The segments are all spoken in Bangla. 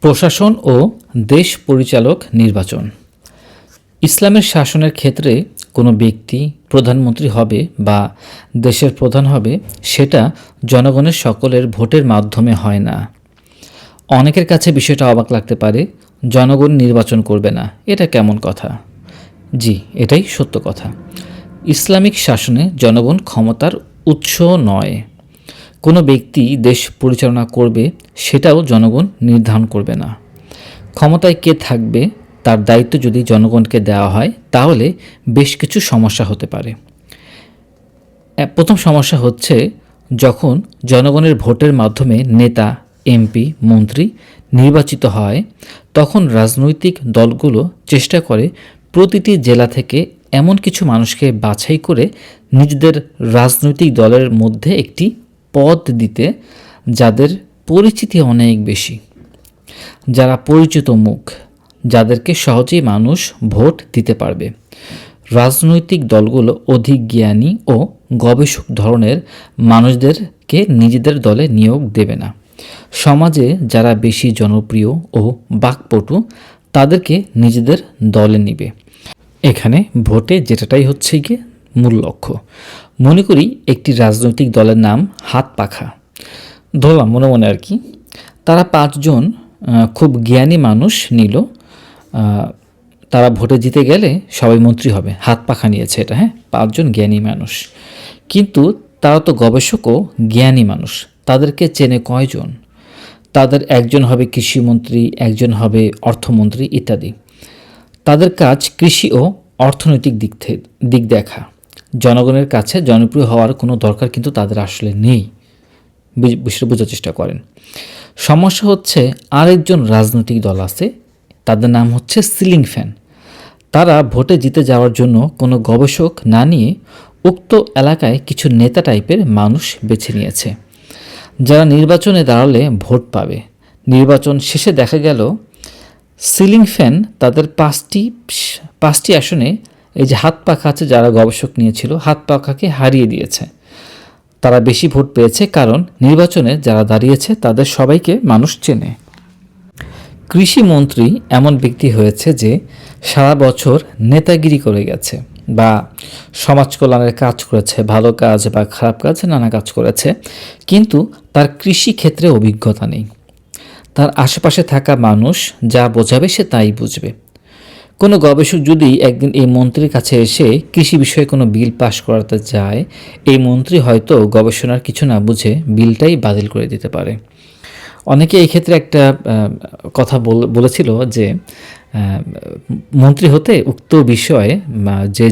প্রশাসন ও দেশ পরিচালক নির্বাচন। ইসলামের শাসনের ক্ষেত্রে কোনো ব্যক্তি প্রধানমন্ত্রী হবে বা দেশের প্রধান হবে, সেটা জনগণের সকলের ভোটের মাধ্যমে হয় না। অনেকের কাছে বিষয়টা অবাক লাগতে পারে, জনগণ নির্বাচন করবে না, এটা কেমন কথা? জি, এটাই সত্য কথা। ইসলামিক শাসনে জনগণ ক্ষমতার উৎস নয়। কোনো ব্যক্তি দেশ পরিচালনা করবে সেটাও জনগণ নির্ধারণ করবে না। ক্ষমতায় কে থাকবে তার দায়িত্ব যদি জনগণকে দেওয়া হয়, তাহলে বেশ কিছু সমস্যা হতে পারে। প্রথম সমস্যা হচ্ছে, যখন জনগণের ভোটের মাধ্যমে নেতা, এমপি, মন্ত্রী নির্বাচিত হয়, তখন রাজনৈতিক দলগুলো চেষ্টা করে প্রতিটি জেলা থেকে এমন কিছু মানুষকে বাছাই করে নিজেদের রাজনৈতিক দলের মধ্যে একটি পদ দিতে, যাদের পরিচিতি অনেক বেশি, যারা পরিচিত মুখ, যাদেরকে সহজেই মানুষ ভোট দিতে পারবে। রাজনৈতিক দলগুলো অধিক জ্ঞানী ও গবেষক ধরনের মানুষদেরকে নিজেদের দলে নিয়োগ দেবে না। সমাজে যারা বেশি জনপ্রিয় ও বাকপটু, তাদেরকে নিজেদের দলে নিবে। এখানে ভোটে যেটাই হচ্ছে গিয়ে মূল লক্ষ্য। মনে করি একটি রাজনৈতিক দলের নাম হাত পাখা, ধরলাম মনে মনে আর কি। তারা 5 জন খুব জ্ঞানী মানুষ নিল। তারা ভোটে জিতে গেলে সবাই মন্ত্রী হবে, হাত পাখা নিয়েছে এটা, 5 জন জ্ঞানী মানুষ। কিন্তু তারা তো গবেষক ও জ্ঞানী মানুষ, তাদেরকে চেনে কয়জন? তাদের একজন হবে কৃষিমন্ত্রী, একজন হবে অর্থমন্ত্রী ইত্যাদি। তাদের কাজ কৃষি ও অর্থনৈতিক দিক দেখা। জনগণের কাছে জনপ্রিয় হওয়ার কোনো দরকার কিন্তু তাদের আসলে নেই। বিষয়টা বোঝার চেষ্টা করেন। সমস্যা হচ্ছে, আরেকজন রাজনৈতিক দল আছে, তাদের নাম হচ্ছে সিলিং ফ্যান। তারা ভোটে জিতে যাওয়ার জন্য কোনো গবেষক না নিয়ে উক্ত এলাকায় কিছু নেতা টাইপের মানুষ বেছে নিয়েছে, যারা নির্বাচনে দাঁড়ালে ভোট পাবে। নির্বাচন শেষে দেখা গেল সিলিং ফ্যান তাদের পাঁচটি আসনে এই যে হাত পাখা আছে, যারা গবেষক নিয়েছিল, হাত পাখাকে হারিয়ে দিয়েছে। তারা বেশি ভোট পেয়েছে কারণ নির্বাচনে যারা দাঁড়িয়েছে তাদের সবাইকে মানুষ চেনে। কৃষিমন্ত্রী এমন ব্যক্তি হয়েছে যে সারা বছর নেতাগিরি করে গেছে বা সমাজ কল্যাণের কাজ করেছে, ভালো কাজ বা খারাপ কাজ, নানা কাজ করেছে, কিন্তু তার কৃষি ক্ষেত্রে অভিজ্ঞতা নেই। তার আশেপাশে থাকা মানুষ যা বোঝাবে সে তাই বুঝবে। কোনো গবেষক যদি একদিন এই মন্ত্রীর কাছে এসে কৃষি বিষয়ে কোনো বিল পাশ করাতে যায়, এই মন্ত্রী হয়তো গবেষণার কিছু না বুঝে বিলটাই বাতিল করে দিতে পারে। অনেকে এই ক্ষেত্রে একটা কথা বলেছিল যে মন্ত্রী হতে উক্ত বিষয়ে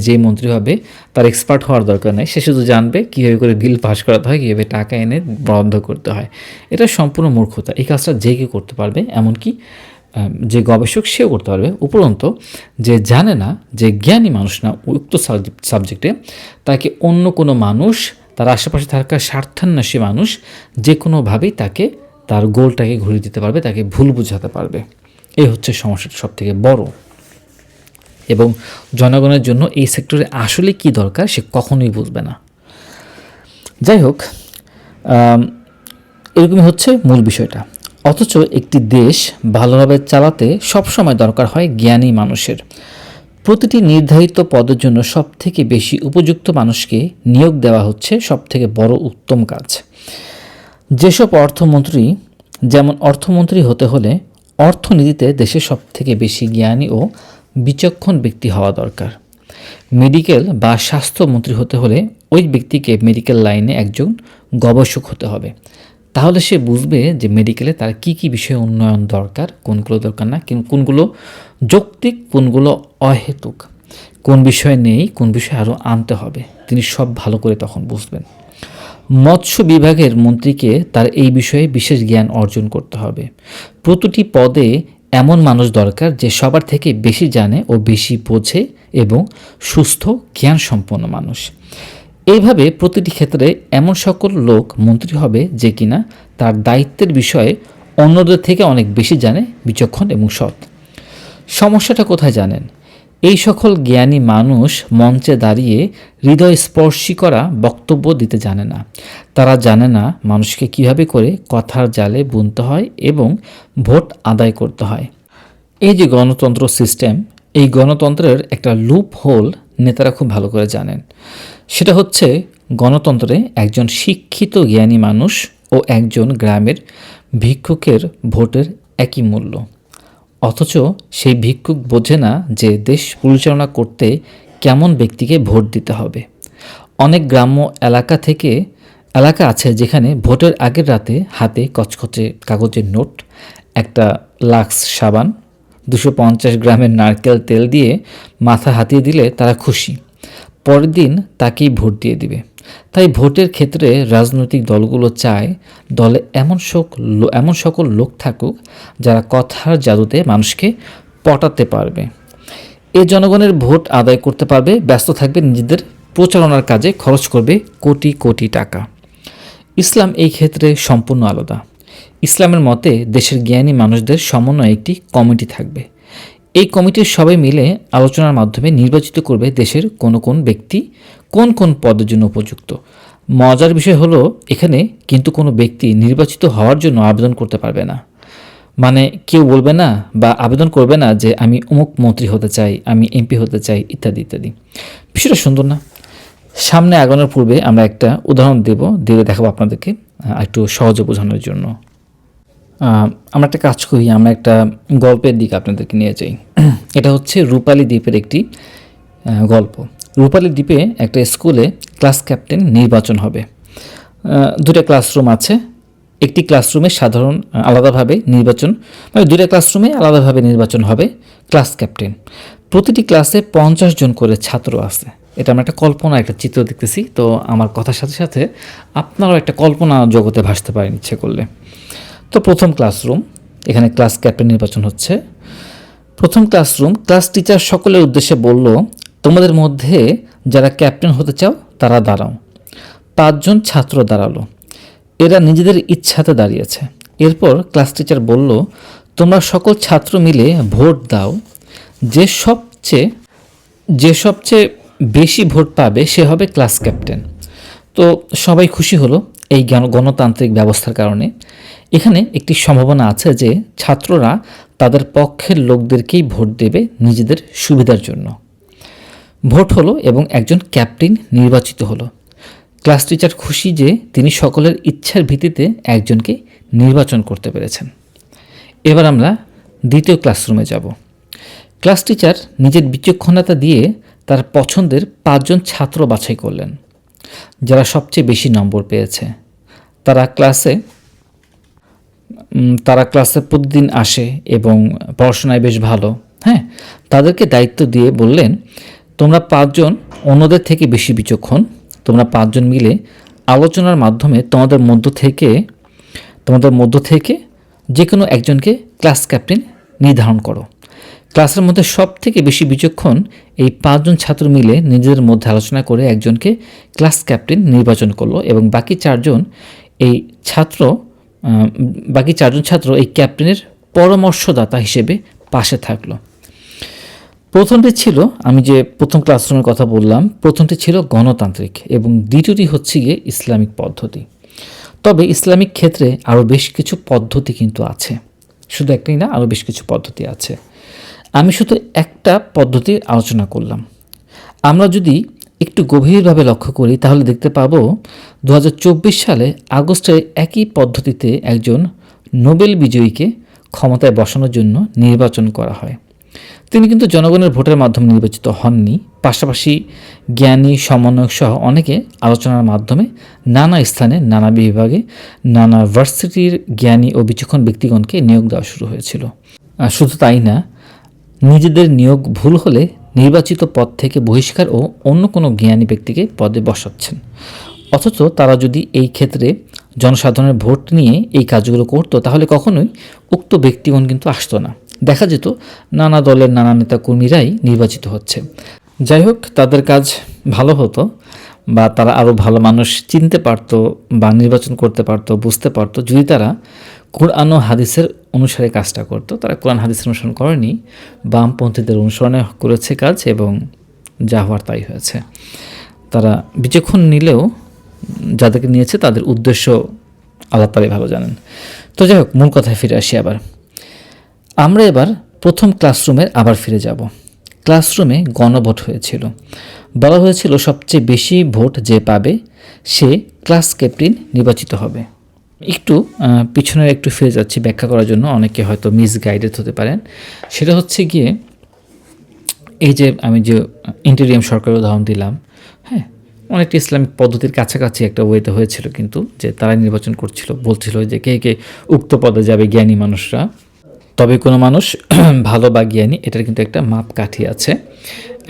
যে মন্ত্রী হবে তার এক্সপার্ট হওয়ার দরকার নেই, সে শুধু জানবে কীভাবে করে বিল পাস করাতে হয়, কীভাবে টাকা এনে বন্ধ করতে হয়। এটা সম্পূর্ণ মূর্খতা। এই কাজটা যে কেউ করতে পারবে, এমনকি যে গবেষক সেও করতে পারবে। উপরন্ত যে জানে না, যে জ্ঞানী মানুষ না উক্ত সাবজেক্টে, তাকে অন্য কোনো মানুষ, তার আশেপাশে থাকা স্বার্থান্বেষী মানুষ যে কোনোভাবেই তাকে তার গোলটাকে ঘুরিয়ে দিতে পারবে, তাকে ভুল বুঝাতে পারবে। এই হচ্ছে সমস্যাটা সবথেকে বড়। এবং জনগণের জন্য এই সেক্টরে আসলে কি দরকার সে কখনোই বুঝবে না। যাই হোক, এরকমই হচ্ছে মূল বিষয়টা। অথচ একটি দেশ ভালোভাবে চালাতে সবসময় দরকার হয় জ্ঞানী মানুষের। প্রতিটি নির্ধারিত পদের জন্য সবথেকে বেশি উপযুক্ত মানুষকে নিয়োগ দেওয়া হচ্ছে সবথেকে বড় উত্তম কাজ। যেসব অর্থমন্ত্রী, যেমন অর্থমন্ত্রী হতে হলে অর্থনীতিতে দেশের সবথেকে বেশি জ্ঞানী ও বিচক্ষণ ব্যক্তি হওয়া দরকার। মেডিকেল বা স্বাস্থ্যমন্ত্রী হতে হলে ওই ব্যক্তিকে মেডিকেল লাইনে একজন গবেষক হতে হবে। তাহলে সে বুঝবে যে মেডিকেলে তার কী কী বিষয়ে উন্নয়ন দরকার, কোনগুলো দরকার না, কোনগুলো যৌক্তিক, কোনগুলো অহেতুক, কোন বিষয়ে নেই, কোন বিষয়ে আরও আনতে হবে। তিনি সব ভালো করে তখন বুঝবেন। মৎস্য বিভাগের মন্ত্রীকে তার এই বিষয়ে বিশেষ জ্ঞান অর্জন করতে হবে। প্রতিটি পদে এমন মানুষ দরকার যে সবার থেকে বেশি জানে ও বেশি বোঝে এবং সুস্থ জ্ঞান সম্পন্ন মানুষ। এইভাবে প্রতিটি ক্ষেত্রে এমন সকল লোক মন্ত্রী হবে যে কিনা তার দায়িত্বের বিষয়ে অন্যদের থেকে অনেক বেশি জানে, বিচক্ষণ এবং সৎ। সমস্যাটা কোথায় জানেন? এই সকল জ্ঞানী মানুষ মঞ্চে দাঁড়িয়ে হৃদয়স্পর্শী করা বক্তব্য দিতে জানে না। তারা জানে না মানুষকে কিভাবে করে কথার জালে বুনতে হয় এবং ভোট আদায় করতে হয়। এই যে গণতন্ত্র সিস্টেম, এই গণতন্ত্রের একটা লুপ হোল নেতারা খুব ভালো করে জানেন। সেটা হচ্ছে গণতন্ত্রে একজন শিক্ষিত জ্ঞানী মানুষ ও একজন গ্রামের ভিক্ষুকের ভোটের একই মূল্য। অথচ সেই ভিক্ষুক বোঝে না যে দেশ পরিচালনা করতে কেমন ব্যক্তিকে ভোট দিতে হবে। অনেক গ্রাম্য এলাকা আছে যেখানে ভোটের আগের রাতে হাতে কচকচে কাগজের নোট, একটা লাক্স সাবান, 250 গ্রামের নারকেল তেল দিয়ে মাথা হাতিয়ে দিলে তারা খুশি, পরের দিন তাকেই ভোট দিয়ে দিবে। তাই ভোটের ক্ষেত্রে রাজনৈতিক দলগুলো চায় দলে এমন সকল লোক থাকুক যারা কথার জাদুতে মানুষকে পটাতে পারবে। এই জনগণের ভোট আদায় করতে পারবে, ব্যস্ত থাকবে নিজেদের প্রচারণার কাজে, খরচ করবে কোটি কোটি টাকা। ইসলাম এই ক্ষেত্রে সম্পূর্ণ আলাদা। ইসলামের মতে দেশের জ্ঞানী মানুষদের সমন্বয়ে একটি কমিটি থাকবে। এই কমিটির সবাই মিলে আলোচনার মাধ্যমে নির্বাচিত করবে দেশের কোন ব্যক্তি কোন পদের জন্য উপযুক্ত। মজার বিষয় হলো এখানে কিন্তু কোনো ব্যক্তি নির্বাচিত হওয়ার জন্য আবেদন করতে পারবে না। মানে কেউ বলবে না বা আবেদন করবে না যে আমি অমুক মন্ত্রী হতে চাই, আমি এমপি হতে চাই, ইত্যাদি ইত্যাদি। বিষয়টা সুন্দর না? সামনে আগানোর পূর্বে আমরা একটা উদাহরণ দিয়ে দেখাবো আপনাদেরকে একটু সহজে বোঝানোর জন্য। আমরা একটা কাজ করি, আমরা একটা গল্পের দিকে আপনাদেরকে নিয়ে যাই। এটা হচ্ছে রূপালী দ্বীপের একটি গল্প। রূপালী দ্বীপে একটা স্কুলে ক্লাস ক্যাপ্টেন নির্বাচন হবে। দুটো ক্লাসরুম আছে। একটি ক্লাসরুমে আলাদাভাবে নির্বাচন, মানে দুটো ক্লাসরুমে আলাদাভাবে নির্বাচন হবে ক্লাস ক্যাপ্টেন। প্রতিটি ক্লাসে 50 জন করে ছাত্র আছে। এটা আমরা একটা কল্পনা, একটা চিত্র দেখতেছি। তো আমার কথার সাথে সাথে আপনারাও একটা কল্পনা জগতে ভাসতে পারেন ইচ্ছে করলে। তো প্রথম ক্লাসরুম, এখানে ক্লাস ক্যাপ্টেন নির্বাচন হচ্ছে। প্রথম ক্লাসরুম, ক্লাস টিচার সকলের উদ্দেশ্যে বলল, তোমাদের মধ্যে যারা ক্যাপ্টেন হতে চাও তারা দাঁড়াও। 5 জন ছাত্র দাঁড়ালো। এরা নিজেদের ইচ্ছাতে দাঁড়িয়েছে। এরপর ক্লাস টিচার বলল, তোমরা সকল ছাত্র মিলে ভোট দাও। যে সবচেয়ে বেশি ভোট পাবে সে হবে ক্লাস ক্যাপ্টেন। তো সবাই খুশি হলো এই গণতান্ত্রিক ব্যবস্থার কারণে। এখানে একটি সম্ভাবনা আছে যে ছাত্ররা তাদের পক্ষের লোকদেরকেই ভোট দেবে নিজেদের সুবিধার জন্য। ভোট হলো এবং একজন ক্যাপ্টেন নির্বাচিত হলো। ক্লাস টিচার খুশি যে তিনি সকলের ইচ্ছার ভিত্তিতে একজনকে নির্বাচন করতে পেরেছেন। এবার আমরা দ্বিতীয় ক্লাসরুমে যাব। ক্লাস টিচার নিজের বিচক্ষণতা দিয়ে তার পছন্দের 5 জন ছাত্র বাছাই করলেন, যারা সবচেয়ে বেশি নম্বর পেয়েছে। তারা ক্লাসে প্রতিদিন আসে এবং পড়াশোনায় বেশ ভালো। তাদেরকে দায়িত্ব দিয়ে বললেন, তোমরা 5 জন অন্যদের থেকে বেশি বিচক্ষণ। তোমরা 5 জন মিলে আলোচনার মাধ্যমে তোমাদের মধ্য থেকে যে কোনো একজনকে ক্লাস ক্যাপ্টেন নির্ধারণ করো। ক্লাসের মধ্যে সব থেকে বেশি বিচক্ষণ এই 5 জন ছাত্র মিলে নিজেদের মধ্যে আলোচনা করে একজনকে ক্লাস ক্যাপ্টেন নির্বাচন করলো এবং বাকি 4 জন ছাত্র এই ক্যাপ্টেনের পরামর্শদাতা হিসেবে পাশে থাকলো। প্রথমটি ছিল, আমি যে প্রথম ক্লাসরুমের কথা বললাম, প্রথমটি ছিল গণতান্ত্রিক এবং দ্বিতীয়টি হচ্ছে গিয়ে ইসলামিক পদ্ধতি। তবে ইসলামিক ক্ষেত্রে আরও বেশ কিছু পদ্ধতি কিন্তু আছে, শুধু একটাই না, আরও বেশ কিছু পদ্ধতি আছে। আমি শুধু একটা পদ্ধতির আলোচনা করলাম। আমরা যদি একটু গভীরভাবে লক্ষ্য করি তাহলে দেখতে পাবো 2024 সালে আগস্টে একই পদ্ধতিতে একজন নোবেল বিজয়ীকে ক্ষমতায় বসানোর জন্য নির্বাচন করা হয়। তিনি কিন্তু জনগণের ভোটের মাধ্যমে নির্বাচিত হননি। পাশাপাশি জ্ঞানী, সমন্বয়ক সহ অনেকে আলোচনার মাধ্যমে নানা স্থানে, নানা বিভাগে, নানা ভার্সিটির জ্ঞানী ও বিচক্ষণ ব্যক্তিগণকে নিয়োগ দেওয়া শুরু হয়েছিল। আর শুধু তাই না, নিজেদের নিয়োগ ভুল হলে নির্বাচিত পদ থেকে বহিষ্কার ও অন্য কোনো জ্ঞানী ব্যক্তিকে পদে বসাচ্ছেন। অথচ তারা যদি এই ক্ষেত্রে জনসাধারণের ভোট নিয়ে এই কাজগুলো করতো তাহলে কখনোই উক্ত ব্যক্তিগণ কিন্তু আসতো না। দেখা যেত নানা দলের নানা নেতা কর্মীরাই নির্বাচিত হচ্ছে। যাই হোক, তাদের কাজ ভালো হতো বা তারা আরও ভালো মানুষ চিনতে পারতো বা নির্বাচন করতে পারতো, বুঝতে পারতো যদি তারা কোরআন ও হাদিসের অনুসারে কাজটা করতো। তারা কোরআন হাদিসের অনুসরণ করেনি, বামপন্থীদের অনুসরণে করেছে কাজ, এবং যা হওয়ার তাই হয়েছে। তারা বিচক্ষণ নিলেও যাদেরকে নিয়েছে তাদের উদ্দেশ্য আল্লাহ তাআলাই ভালো জানেন। তো যাই হোক, মূল কথায় ফিরে আসি আবার। আমরা এবার প্রথম ক্লাসরুমের আবার ফিরে যাব। ক্লাসরুমে গণভোট হয়েছিল। বলা হয়েছিল সবচেয়ে বেশি ভোট যে পাবে সে ক্লাস ক্যাপ্টেন নির্বাচিত হবে। একটু পিছনে একটু ফিরে যাচ্ছি ব্যাখ্যা করার জন্য, অনেকে হয়তো মিসগাইডেড হতে পারেন। সেটা হচ্ছে গিয়ে এই যে আমি যে ইন্টেরিয়াম সরকারের উদাহরণ দিলাম, হ্যাঁ, অনেকটা ইসলামিক পদ্ধতির কাছাকাছি একটা ওয়েতে হয়েছিল, কিন্তু যে তারা নির্বাচন করছিল, বলছিল যে কে কে উক্ত পদে যাবে, জ্ঞানী মানুষরা। তবে কোনো মানুষ ভালো বা জ্ঞানী, এটার কিন্তু একটা মাপকাঠি আছে,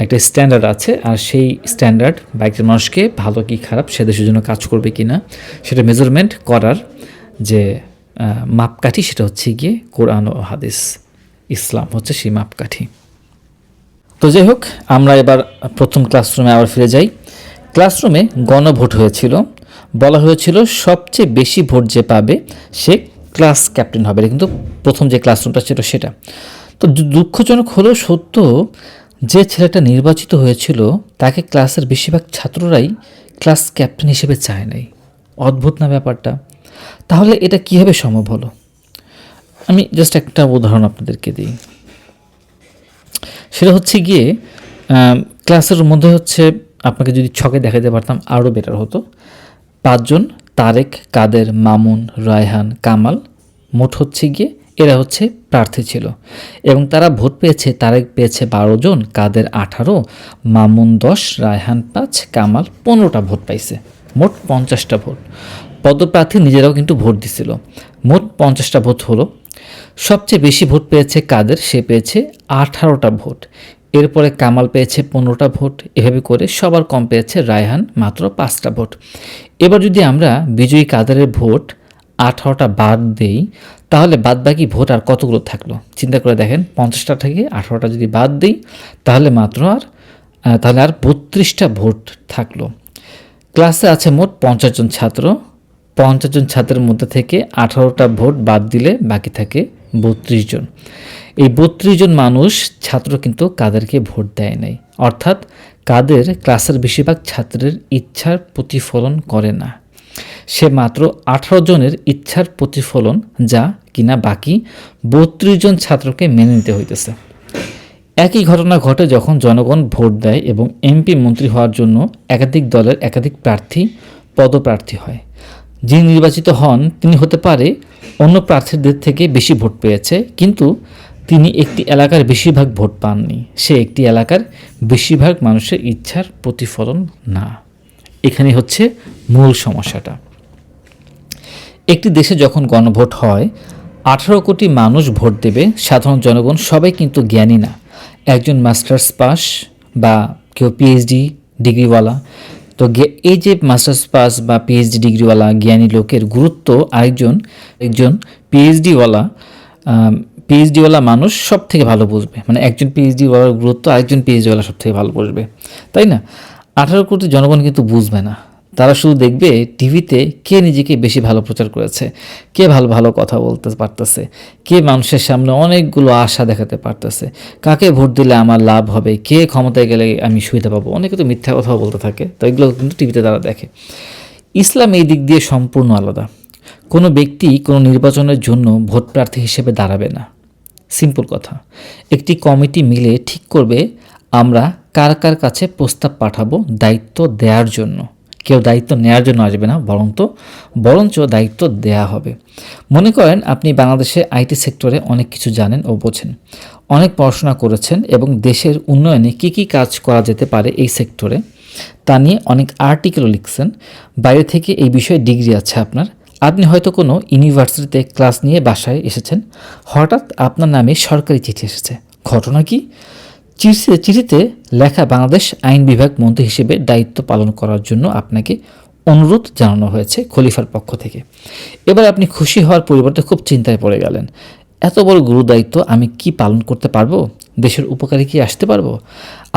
একটা স্ট্যান্ডার্ড আছে। আর সেই স্ট্যান্ডার্ড বা একজন মানুষকে ভালো কি খারাপ, সে দেশের জন্য কাজ করবে কি না, সেটা মেজারমেন্ট করার যে মাপকাঠি, সেটা হচ্ছে গিয়ে কোরআন ও হাদিস। ইসলাম হচ্ছে সেই মাপকাঠি। তো যাই হোক, আমরা এবার প্রথম ক্লাসরুমে আবার ফিরে যাই। ক্লাসরুমে গণভোট হয়েছিল। বলা হয়েছিল সবচেয়ে বেশি ভোট যে পাবে সে ক্লাস ক্যাপ্টেন হবে। এটা কিন্তু প্রথম যে ক্লাসরুমটা ছিল সেটা। তো দুঃখজনক হলেও সত্য, যে ছেলেটা নির্বাচিত হয়েছিল তাকে ক্লাসের বেশিরভাগ ছাত্ররাই ক্লাস ক্যাপ্টেন হিসেবে চায় নাই। অদ্ভুত না ব্যাপারটা? তাহলে এটা কীভাবে সম্ভব হলো? আমি জাস্ট একটা উদাহরণ আপনাদেরকে দিই। সেটা হচ্ছে গিয়ে ক্লাসের মধ্যে হচ্ছে আপনাকে যদি ছকে দেখাতে পারতাম আরও বেটার হতো। 5 জন, তারেক, কাদের, মামুন, রায়হান, কামাল, মোট হচ্ছে গিয়ে এরা হচ্ছে প্রার্থী ছিল, এবং তারা ভোট পেয়েছে। তারেক পেয়েছে 12 জন, কাদের 18, মামুন 10, রায়হান 5, কামাল 15টা ভোট পাইছে। মোট 50টা ভোট। পদপ্রার্থী নিজেরাও কিন্তু ভোট দিছিল। মোট 50টা ভোট হলো। সবচেয়ে বেশি ভোট পেয়েছে কাদের, সে পেয়েছে 18টা ভোট। এরপরে কামাল পেয়েছে 15টা ভোট। এভাবে করে সবার কম পেয়েছে রায়হান, মাত্র 5টা ভোট। এবার যদি আমরা বিজয়ী কাদেরের ভোট 18টা বাদ দেই, তাহলে বাদবাকি ভোট আর কতগুলো থাকলো চিন্তা করে দেখেন। 50টা থেকে 18টা যদি বাদ দিই, তাহলে মাত্র তাহলে আর 32টা ভোট থাকলো। ক্লাসে আছে মোট 50 জন ছাত্র। 50 জন ছাত্রের মধ্যে থেকে 18টা ভোট বাদ দিলে বাকি থাকে 32 জন। এই 32 জন মানুষ ছাত্র কিন্তু কাদেরকে ভোট দেয় নাই। অর্থাৎ কাদের ক্লাসের বেশিরভাগ ছাত্রের ইচ্ছার প্রতিফলন করে না। সে মাত্র 18 জনের ইচ্ছার প্রতিফলন, যা কিনা বাকি 32 জন ছাত্রকে মেনে নিতে হইতেছে। একই ঘটনা ঘটে যখন জনগণ ভোট দেয় এবং এমপি মন্ত্রী হওয়ার জন্য একাধিক দলের একাধিক প্রার্থী পদপ্রার্থী হয়। যিনি নির্বাচিত হন তিনি হতে পারে অন্য প্রার্থীদের থেকে বেশি ভোট পেয়েছে, কিন্তু তিনি একটি এলাকার বেশিরভাগ ভোট পাননি। সে একটি এলাকার বেশিরভাগ মানুষের ইচ্ছার প্রতিফলন না। এখানে হচ্ছে মূল সমস্যাটা। একটি দেশে যখন গণভোট হয়, 18 কোটি মানুষ ভোট দেবে। সাধারণ জনগণ সবাই কিন্তু জ্ঞানী না। একজন মাস্টার্স পাস বা কেউ পিএইচডি ডিগ্রিওয়ালা। তো এই যে মাস্টার্স পাস বা পিএইচডি ডিগ্রিওয়ালা জ্ঞানী লোকের গুরুত্ব একজন পিএইচডিওয়ালা মানুষ সব থেকে ভালো বুঝবে। মানে একজন পিএইচডিওয়ালার গুরুত্ব আরেকজন পিএইচডিওয়ালা সব থেকে ভালো বুঝবে, তাই না? 18 কোটি জনগণ কিন্তু বুঝবে না। তারা শুধু দেখবে টিভিতে কে নিজেকে বেশি ভালো প্রচার করেছে, কে ভালো ভালো কথা বলতে পারতেছে, কে মানুষের সামনে অনেকগুলো আশা দেখাতে পারতেছে, কাকে ভোট দিলে আমার লাভ হবে, কে ক্ষমতায় গেলে আমি সুবিধা পাবো। অনেকে তো মিথ্যা কথাও বলতে থাকে, তো এগুলো কিন্তু টিভিতে তারা দেখে। ইসলাম এই দিক দিয়ে সম্পূর্ণ আলাদা। কোনো ব্যক্তি কোনো নির্বাচনের জন্য ভোট প্রার্থী হিসেবে দাঁড়াবে না। সিম্পল কথা, একটি কমিটি মিলে ঠিক করবে আমরা কার কার কাছে প্রস্তাব পাঠাবো দায়িত্ব দেওয়ার জন্য। কেউ দায়িত্ব নেওয়ার জন্য আসবে না, বরঞ্চ দায়িত্ব দেয়া হবে। মনে করেন আপনি বাংলাদেশে আইটি সেক্টরে অনেক কিছু জানেন ও বোঝেন, অনেক পড়াশোনা করেছেন এবং দেশের উন্নয়নে কী কী কাজ করা যেতে পারে এই সেক্টরে তা নিয়ে অনেক আর্টিকেলও লিখছেন। বাইরে থেকে এই বিষয়ে ডিগ্রি আছে আপনার। আপনি হয়তো কোনো ইউনিভার্সিটিতে ক্লাস নিয়ে বাসায় এসেছেন, হঠাৎ আপনার নামে সরকারি চিঠি এসেছে। ঘটনা কি? চিঠিতে লেখা বাংলাদেশ আইন বিভাগ মন্ত্রী হিসেবে দায়িত্ব পালন করার জন্য আপনাকে অনুরোধ জানানো হয়েছে খলিফার পক্ষ থেকে। এবার আপনি খুশি হওয়ার পরিবর্তে খুব চিন্তায় পড়ে গেলেন। এত বড় গুরু দায়িত্ব আমি কি পালন করতে পারবো? দেশের উপকারে কি আসতে পারবো?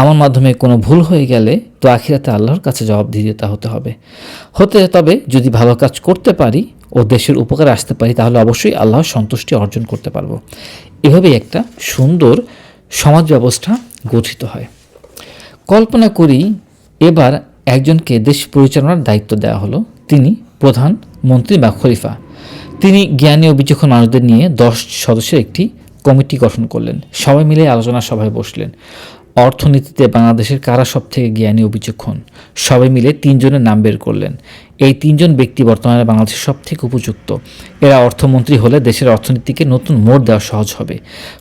আমার মাধ্যমে কোনো ভুল হয়ে গেলে তো আখিরাতে আল্লাহর কাছে জবাবদিহি দিতে হতে হবে। তবে যদি ভালো কাজ করতে পারি, ও দেশের উপকারে আসতে পারি, তাহলে অবশ্যই আল্লাহর সন্তুষ্টি অর্জন করতে পারবো। এভাবেই একটা সুন্দর সমাজ ব্যবস্থা গঠিত হয়। কল্পনা করি এবার একজনকে দেশ পরিচালনার দায়িত্ব দেওয়া হলো। তিনি প্রধানমন্ত্রী বা খলিফা। তিনি জ্ঞানী ও বিচক্ষণ মানুষদের নিয়ে 10 সদস্যের একটি কমিটি গঠন করলেন। সবাই মিলে আলোচনা সভায় বসলেন। অর্থনীতিতে বাংলাদেশের কারা সব থেকে জ্ঞানী ও বিচক্ষণ? সবাই মিলে 3 জনের নাম বের করলেন। এই 3 জন ব্যক্তি বর্তমানে বাংলাদেশের সব থেকে উপযুক্ত। এরা অর্থমন্ত্রী হলে দেশের অর্থনীতিকে নতুন মোড় দেওয়া সহজ হবে।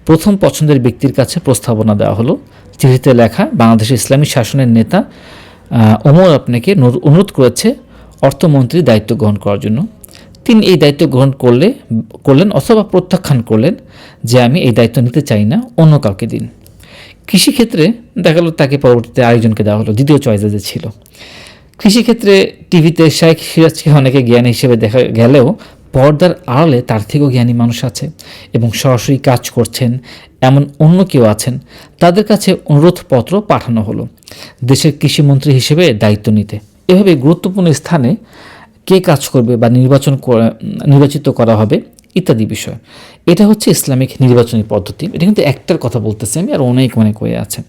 প্রথম পছন্দের ব্যক্তির কাছে প্রস্তাবনা দেওয়া হলো। চিঠিতে লেখা, বাংলাদেশের ইসলামী শাসনের নেতা ওমর আপনাকে অনুরোধ করেছে অর্থমন্ত্রীর দায়িত্ব গ্রহণ করার জন্য। তিনি এই দায়িত্ব গ্রহণ করলেন অথবা প্রত্যাখ্যান করলেন যে আমি এই দায়িত্ব নিতে চাই না, অন্য কাউকে দিন। কৃষিক্ষেত্রে দেখা গেল তাকে পরবর্তীতে আরেকজনকে দেওয়া হলো, দ্বিতীয় চয়েসে যে ছিল। কৃষিক্ষেত্রে টিভিতে শেখ সিরাজকে অনেকে জ্ঞানী হিসেবে দেখা গেলেও পর্দার আড়ালে তার থেকেও জ্ঞানী মানুষ আছে এবং সরাসরি কাজ করছেন এমন অন্য কেউ আছেন। তাদের কাছে অনুরোধপত্র পাঠানো হলো দেশের কৃষিমন্ত্রী হিসেবে দায়িত্ব নিতে। এভাবে গুরুত্বপূর্ণ স্থানে কে কাজ করবে বা নির্বাচিত করা হবে ইত্যাদি বিষয়। এটা হচ্ছে ইসলামিক নির্বাচনী পদ্ধতি। এটা কিন্তু একটার কথা বলতেছি আমি, আর অনেক হয়ে আছে।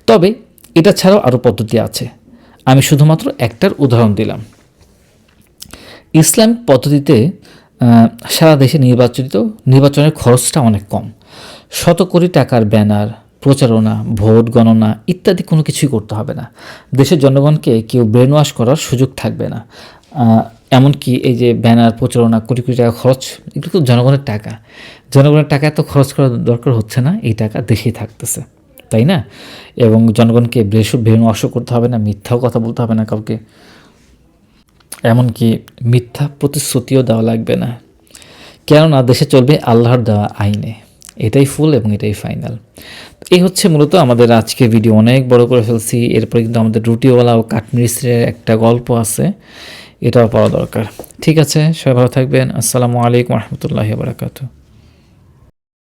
তবে এটা ছাড়াও আরও পদ্ধতি আছে, আমি শুধুমাত্র একটার উদাহরণ দিলাম। ইসলামিক পদ্ধতিতে সারা দেশে নির্বাচনের খরচটা অনেক কম। শত কোটি টাকার ব্যানার, প্রচারণা, ভোট গণনা ইত্যাদি কোনো কিছুই করতে হবে না। দেশের জনগণকে কেউ ব্রেন ওয়াশ করার সুযোগ থাকবে না। এমনকি এই যে ব্যানার, প্রচারণা, কোটি কোটি টাকা খরচ, এগুলো তো জনগণের টাকা। জনগণের টাকা এত খরচ করার দরকার হচ্ছে না, এই টাকা দেশেই থাকতেছে, তাই না? এবং জনগণকে ব্রেন ওয়াশও করতে হবে না, মিথ্যাও কথা বলতে হবে না কাউকে, এমনকি মিথ্যা প্রতিশ্রুতিও দেওয়া লাগবে না। কেননা দেশে চলবে আল্লাহর দেওয়া আইনে। এটাই ফুল এবং এটাই ফাইনাল। এই হচ্ছে মূলত আমাদের আজকের ভিডিও। অনেক বড় করে ফেলছি। এরপরে কিন্তু আমাদের রুটিওয়ালা ও কাঠমিস্ত্রির একটা গল্প আছে, এটাও পড়া দরকার। ঠিক আছে, সবাই ভালো থাকবেন। আসসালামু আলাইকুম রহমতুল্লাহি ওয়া বারাকাতুহু।